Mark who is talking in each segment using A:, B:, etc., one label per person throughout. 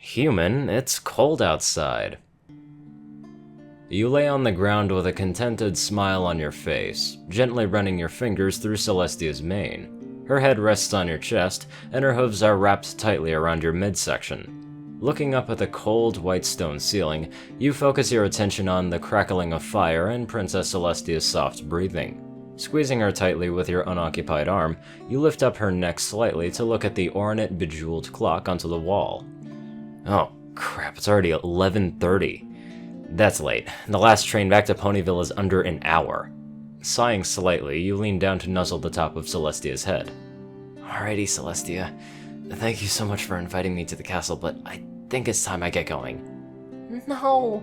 A: Human, it's cold outside. You lay on the ground with a contented smile on your face, gently running your fingers through Celestia's mane. Her head rests on your chest, and her hooves are wrapped tightly around your midsection. Looking up at the cold, white stone ceiling, you focus your attention on the crackling of fire and Princess Celestia's soft breathing. Squeezing her tightly with your unoccupied arm, you lift up her neck slightly to look at the ornate, bejeweled clock onto the wall. Oh, crap, it's already 11:30. That's late. The last train back to Ponyville is under an hour. Sighing slightly, you lean down to nuzzle the top of Celestia's head. Alrighty, Celestia. Thank you so much for inviting me to the castle, but I think it's time I get going.
B: No,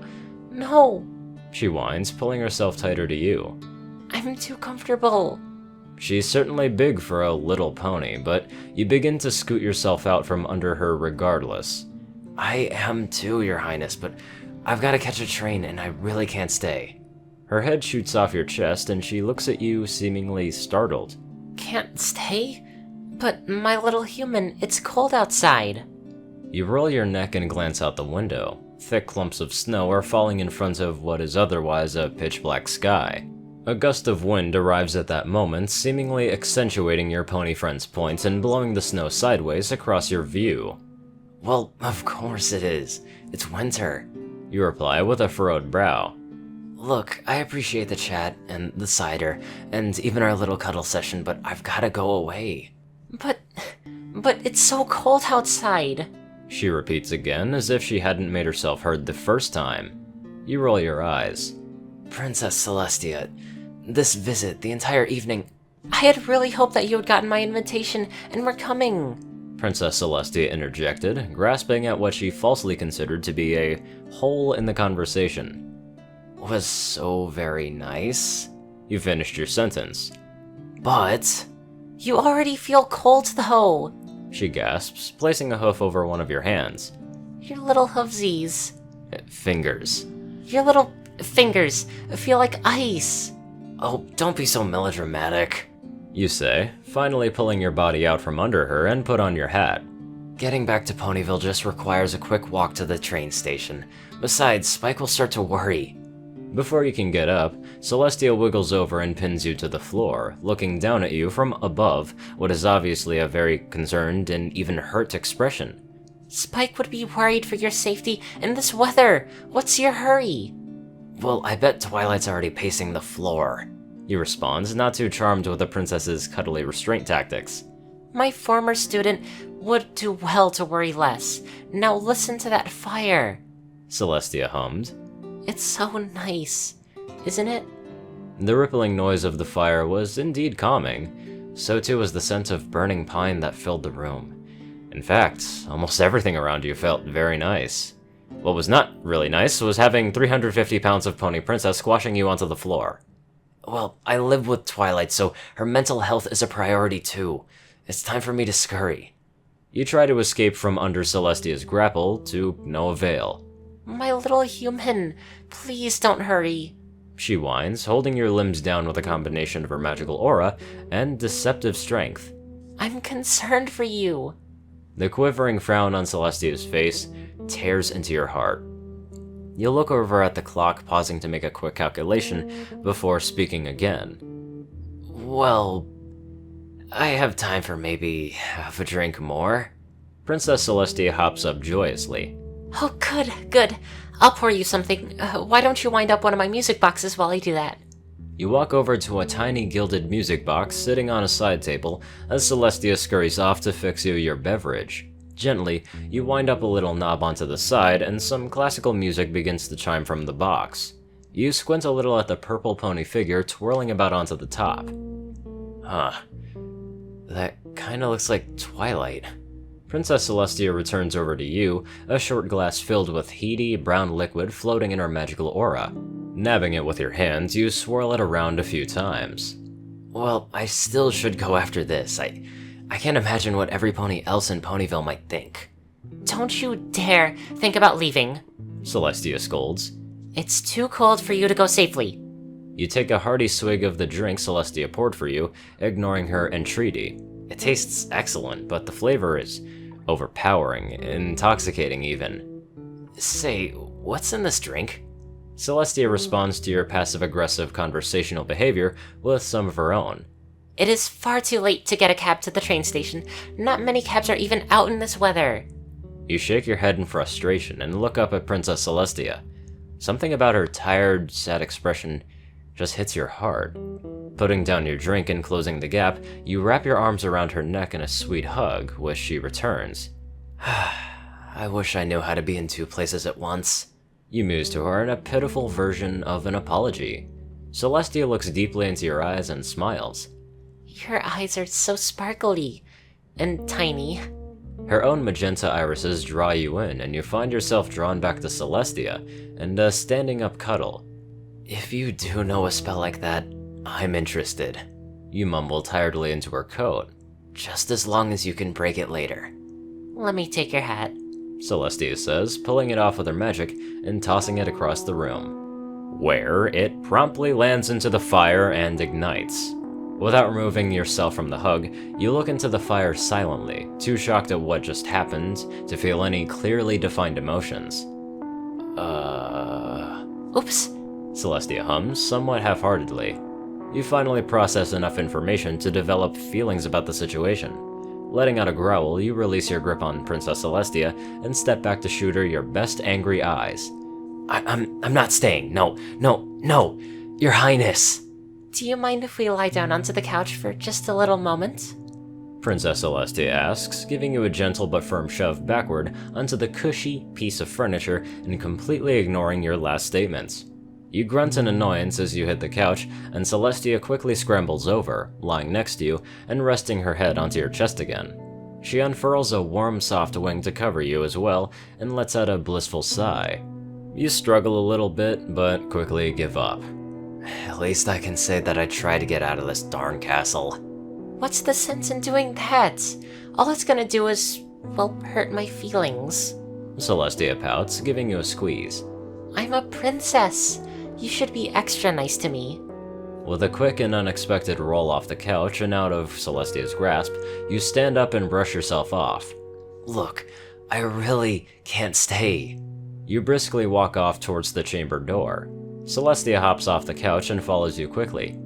A: She whines, pulling herself tighter to you.
B: I'm too comfortable.
A: She's certainly big for a little pony, but you begin to scoot yourself out from under her regardless. I am too, Your Highness, but I've got to catch a train and I really can't stay. Her head shoots off your chest and she looks at you, seemingly startled.
B: Can't stay? But my little human, it's cold outside.
A: You roll your neck and glance out the window. Thick clumps of snow are falling in front of what is otherwise a pitch-black sky. A gust of wind arrives at that moment, seemingly accentuating your pony friend's point and blowing the snow sideways across your view. Well, of course it is. It's winter, you reply with a furrowed brow. Look, I appreciate the chat, and the cider, and even our little cuddle session, but I've gotta go away.
B: But it's so cold outside.
A: She repeats again, as if she hadn't made herself heard the first time. You roll your eyes. Princess Celestia, this visit, the entire evening...
B: I had really hoped that you had gotten my invitation and were coming.
A: Princess Celestia interjected, grasping at what she falsely considered to be a hole in the conversation. Was so very nice. You finished your sentence. But...
B: You already feel cold, though.
A: She gasps, placing a hoof over one of your hands.
B: Your little hoofsies.
A: Fingers.
B: Your little fingers feel like ice.
A: Oh, don't be so melodramatic, you say, finally pulling your body out from under her and put on your hat. Getting back to Ponyville just requires a quick walk to the train station. Besides, Spike will start to worry. Before you can get up, Celestia wiggles over and pins you to the floor, looking down at you from above what is obviously a very concerned and even hurt expression.
B: Spike would be worried for your safety in this weather. What's your hurry?
A: Well, I bet Twilight's already pacing the floor, he responds, not too charmed with the princess's cuddly restraint tactics.
B: My former student would do well to worry less. Now listen to that fire,
A: Celestia hummed.
B: It's so nice, isn't it?
A: The rippling noise of the fire was indeed calming. So too was the scent of burning pine that filled the room. In fact, almost everything around you felt very nice. What was not really nice was having 350 pounds of Pony Princess squashing you onto the floor. Well, I live with Twilight, so her mental health is a priority too. It's time for me to scurry. You try to escape from under Celestia's grapple, to no avail.
B: My little human, please don't hurry,
A: she whines, holding your limbs down with a combination of her magical aura and deceptive strength.
B: I'm concerned for you.
A: The quivering frown on Celestia's face tears into your heart. You look over at the clock, pausing to make a quick calculation before speaking again. Well, I have time for maybe half a drink more. Princess Celestia hops up joyously.
B: Oh, good. I'll pour you something. Why don't you wind up one of my music boxes while I do that?
A: You walk over to a tiny gilded music box sitting on a side table as Celestia scurries off to fix you your beverage. Gently, you wind up a little knob onto the side and some classical music begins to chime from the box. You squint a little at the purple pony figure twirling about onto the top. Huh. That kinda looks like Twilight. Princess Celestia returns over to you, a short glass filled with heaty, brown liquid floating in her magical aura. Nabbing it with your hands, you swirl it around a few times. Well, I still should go after this. I can't imagine what every pony else in Ponyville might think.
B: Don't you dare think about leaving,
A: Celestia scolds.
B: It's too cold for you to go safely.
A: You take a hearty swig of the drink Celestia poured for you, ignoring her entreaty. It tastes excellent, but the flavor is Overpowering, intoxicating even. Say, what's in this drink? Celestia responds to your passive-aggressive conversational behavior with some of her own.
B: It is far too late to get a cab to the train station. Not many cabs are even out in this weather.
A: You shake your head in frustration and look up at Princess Celestia. Something about her tired, sad expression just hits your heart. Putting down your drink and closing the gap, you wrap your arms around her neck in a sweet hug, which she returns. I wish I knew how to be in two places at once. You muse to her in a pitiful version of an apology. Celestia looks deeply into your eyes and smiles.
B: Your eyes are so sparkly and tiny.
A: Her own magenta irises draw you in, and you find yourself drawn back to Celestia and a standing-up cuddle. If you do know a spell like that, I'm interested. You mumble tiredly into her coat. Just as long as you can break it later.
B: Let me take your hat,
A: Celestia says, pulling it off with her magic and tossing it across the room, where it promptly lands into the fire and ignites. Without removing yourself from the hug, you look into the fire silently, too shocked at what just happened to feel any clearly defined emotions.
B: Oops,
A: Celestia hums, somewhat half-heartedly. You finally process enough information to develop feelings about the situation. Letting out a growl, you release your grip on Princess Celestia and step back to shoot her your best angry eyes. I'm not staying. No, Your Highness.
B: Do you mind if we lie down onto the couch for just a little moment?
A: Princess Celestia asks, giving you a gentle but firm shove backward onto the cushy piece of furniture and completely ignoring your last statements. You grunt in annoyance as you hit the couch, and Celestia quickly scrambles over, lying next to you and resting her head onto your chest again. She unfurls a warm, soft wing to cover you as well, and lets out a blissful sigh. You struggle a little bit, but quickly give up. At least I can say that I tried to get out of this darn castle.
B: What's the sense in doing that? All it's gonna do is, well, hurt my feelings.
A: Celestia pouts, giving you a squeeze.
B: I'm a princess. You should be extra nice to me.
A: With a quick and unexpected roll off the couch and out of Celestia's grasp, you stand up and brush yourself off. Look, I really can't stay. You briskly walk off towards the chamber door. Celestia hops off the couch and follows you quickly.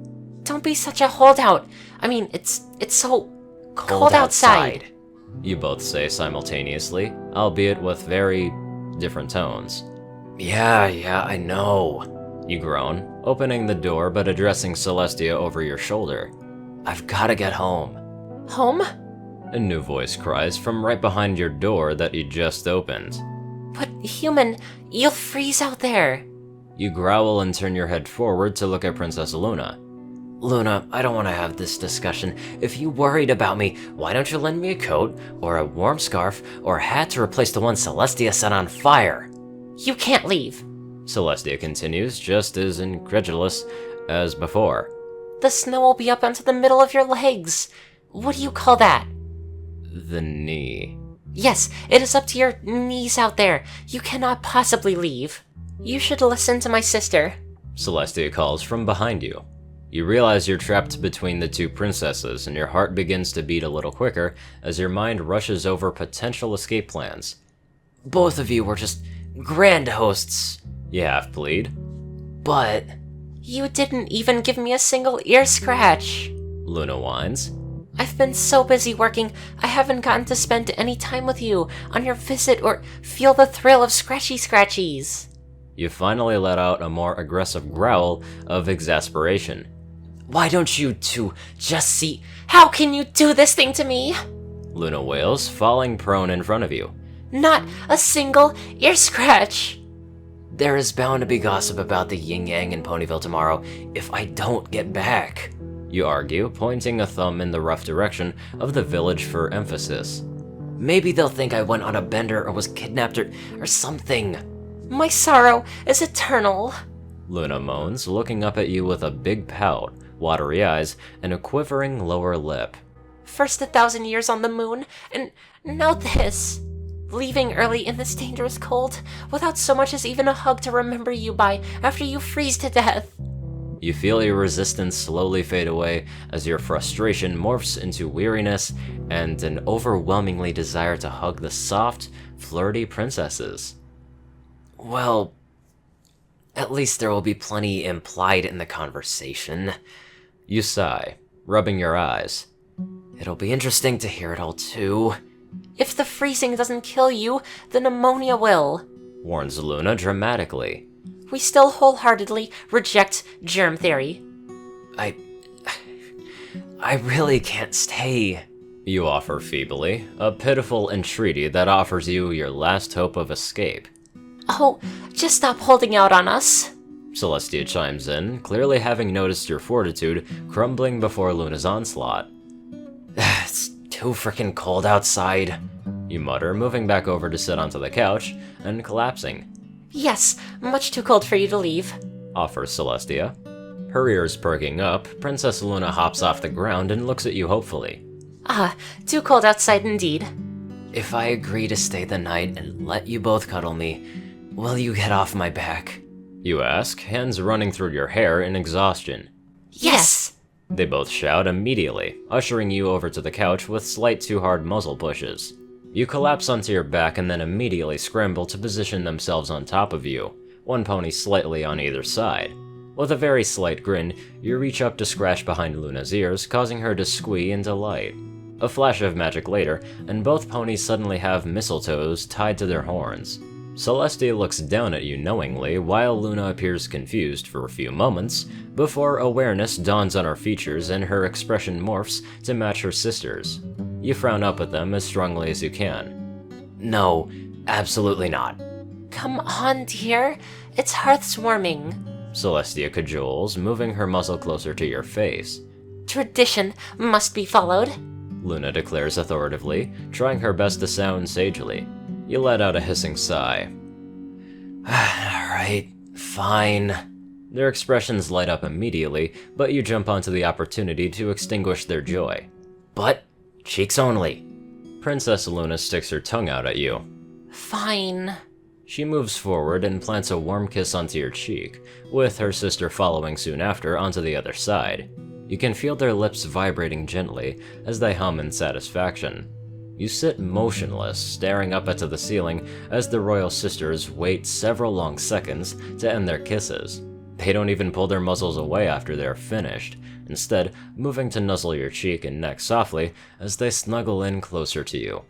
B: Don't be such a holdout. I mean, it's so cold outside.
A: You both say simultaneously, albeit with very different tones. Yeah, I know. You groan, opening the door but addressing Celestia over your shoulder. I've gotta get home.
B: Home?
A: A new voice cries from right behind your door that you just opened.
B: But human, you'll freeze out there.
A: You growl and turn your head forward to look at Princess Luna. Luna, I don't want to have this discussion. If you worried about me, why don't you lend me a coat, or a warm scarf, or a hat to replace the one Celestia set on fire?
B: You can't leave.
A: Celestia continues, just as incredulous as before.
B: The snow will be up onto the middle of your legs. What do you call that?
A: The knee.
B: Yes, it is up to your knees out there. You cannot possibly leave. You should listen to my sister.
A: Celestia calls from behind you. You realize you're trapped between the two princesses, and your heart begins to beat a little quicker as your mind rushes over potential escape plans. Both of you were just grand hosts, you half plead. But...
B: You didn't even give me a single ear scratch.
A: Luna whines.
B: I've been so busy working, I haven't gotten to spend any time with you on your visit or feel the thrill of scratchy scratchies.
A: You finally let out a more aggressive growl of exasperation. Why don't you two just see—
B: How can you do this thing to me?
A: Luna wails, falling prone in front of you.
B: Not a single ear scratch.
A: There is bound to be gossip about the yin-yang in Ponyville tomorrow if I don't get back, you argue, pointing a thumb in the rough direction of the village for emphasis. Maybe they'll think I went on a bender or was kidnapped or something.
B: My sorrow is eternal,
A: Luna moans, looking up at you with a big pout, watery eyes, and a quivering lower lip.
B: First 1,000 years on the moon, and now this. Leaving early in this dangerous cold, without so much as even a hug to remember you by after you freeze to death.
A: You feel your resistance slowly fade away as your frustration morphs into weariness and an overwhelmingly desire to hug the soft, flirty princesses.
B: Well, at least there will be plenty implied in the conversation.
A: You sigh, rubbing your eyes.
B: It'll be interesting to hear it all too. If the freezing doesn't kill you, the pneumonia will,
A: warns Luna dramatically.
B: We still wholeheartedly reject germ theory.
C: I really can't stay,
A: you offer feebly, a pitiful entreaty that offers you your last hope of escape.
B: Oh, just stop holding out on us,
A: Celestia chimes in, clearly having noticed your fortitude crumbling before Luna's onslaught.
C: It's too frickin' cold outside,
A: you mutter, moving back over to sit onto the couch and collapsing.
B: Yes, much too cold for you to leave,
A: offers Celestia. Her ears perking up, Princess Luna hops off the ground and looks at you hopefully.
B: Ah, too cold outside indeed.
C: If I agree to stay the night and let you both cuddle me, will you get off my back?
A: You ask, hands running through your hair in exhaustion.
B: Yes!
A: They both shout immediately, ushering you over to the couch with slight too hard muzzle pushes. You collapse onto your back and then immediately scramble to position themselves on top of you, one pony slightly on either side. With a very slight grin, you reach up to scratch behind Luna's ears, causing her to squee in delight. A flash of magic later, and both ponies suddenly have mistletoes tied to their horns. Celestia looks down at you knowingly, while Luna appears confused for a few moments, before awareness dawns on her features and her expression morphs to match her sister's. You frown up at them as strongly as you can.
C: No, absolutely not.
B: Come on, dear. It's hearthwarming,
A: Celestia cajoles, moving her muzzle closer to your face.
B: Tradition must be followed,
A: Luna declares authoritatively, trying her best to sound sagely. You let out a hissing sigh.
C: Alright, fine.
A: Their expressions light up immediately, but you jump onto the opportunity to extinguish their joy.
C: But cheeks only.
A: Princess Luna sticks her tongue out at you.
B: Fine.
A: She moves forward and plants a warm kiss onto your cheek, with her sister following soon after onto the other side. You can feel their lips vibrating gently as they hum in satisfaction. You sit motionless, staring up into the ceiling as the royal sisters wait several long seconds to end their kisses. They don't even pull their muzzles away after they're finished, instead moving to nuzzle your cheek and neck softly as they snuggle in closer to you.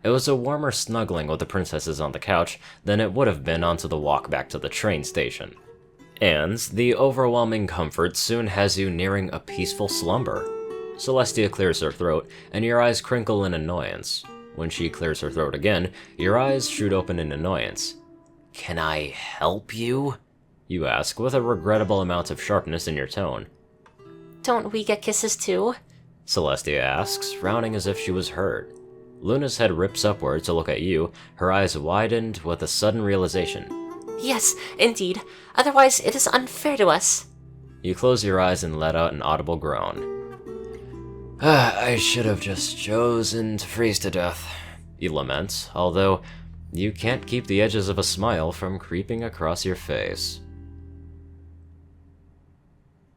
A: It was a warmer snuggling with the princesses on the couch than it would have been onto the walk back to the train station. And the overwhelming comfort soon has you nearing a peaceful slumber. Celestia clears her throat, and your eyes crinkle in annoyance. When she clears her throat again, your eyes shoot open in annoyance.
C: Can I help you?
A: You ask, with a regrettable amount of sharpness in your tone.
B: Don't we get kisses too?
A: Celestia asks, frowning as if she was hurt. Luna's head rips upward to look at you, her eyes widened with a sudden realization.
B: Yes, indeed. Otherwise, it is unfair to us.
A: You close your eyes and let out an audible groan.
C: I should have just chosen to freeze to death,
A: you lament, although you can't keep the edges of a smile from creeping across your face.